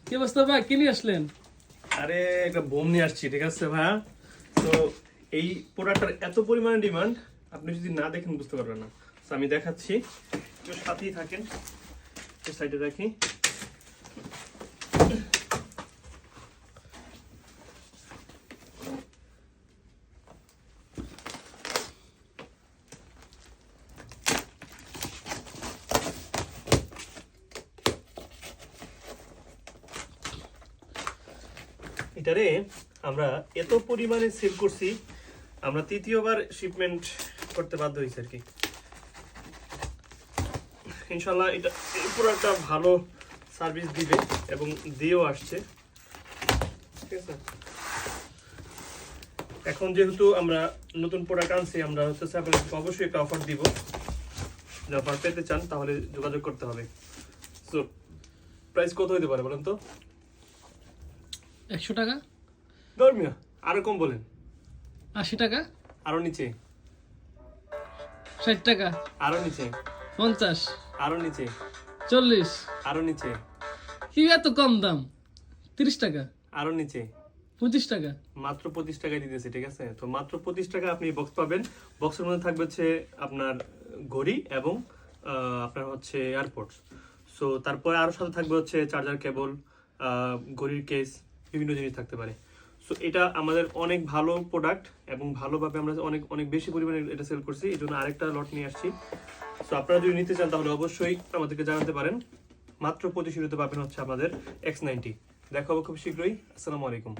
কি অবস্থা ভাই, কি নিয়ে আসলেন? আরে একটা বোম নিয়ে আসছি, ঠিক আছে ভাইয়া। তো এই প্রোডাক্টটার এত পরিমাণে ডিমান্ড, আপনি যদি না দেখেন বুঝতে পারবেন না। তো আমি দেখাচ্ছি, একটু সাথেই থাকেন। সাইডে রাখি। এটারে আমরা এত পরিমাণে সেল করছি, আমরা তৃতীয়বার শিপমেন্ট করতে বাধ্য হয়েছি আর কি। ইনশাল্লাহ এটা পুরো একটা ভালো সার্ভিস দিবে এবং দিয়েও আসছে, ঠিক আছে। এখন যেহেতু আমরা নতুন প্রোডাক্ট আনছি, আমরা হচ্ছে আপনাদেরকে অবশ্যই একটা অফার দিব। যদি অফার পেতে চান তাহলে যোগাযোগ করতে হবে। সো প্রাইস কত হতে পারে বলেন তো? 100 টাকা, ধর্মিয়া আরো কম বলেন। 80 টাকা, আরো নিচে, 60 টাকা, আরো নিচে, 50, আরো নিচে, 40। আরো নিচে, কি এত কম দাম? 30 টাকা, আরো নিচে। 25 টাকা। মাত্র 25 টাকায় দিতেছে, ঠিক আছে। তো মাত্র 25 টাকা আপনি বক্স পাবেন। বক্সের মধ্যে থাকবে হচ্ছে আপনার ঘড়ি এবং আপনার হচ্ছে এয়ারপোর্টস। সো তারপরে আরো সাথে থাকবে হচ্ছে চার্জার কেবল, ঘড়ির কেস, বিভিন্ন জিনিস থাকতে পারে। সো এটা আমাদের অনেক ভালো প্রোডাক্ট এবং ভালোভাবে আমরা অনেক অনেক বেশি পরিমাণে এটা সেল করছি, এই জন্য আরেকটা লট নিয়ে আসছি। সো আপনারা যদি নিতে চান তাহলে অবশ্যই আমাদেরকে জানাতে পারেন। মাত্র 25 পাবেন হচ্ছে আমাদের X90। দেখা হবে খুব শীঘ্রই। আসসালামু আলাইকুম।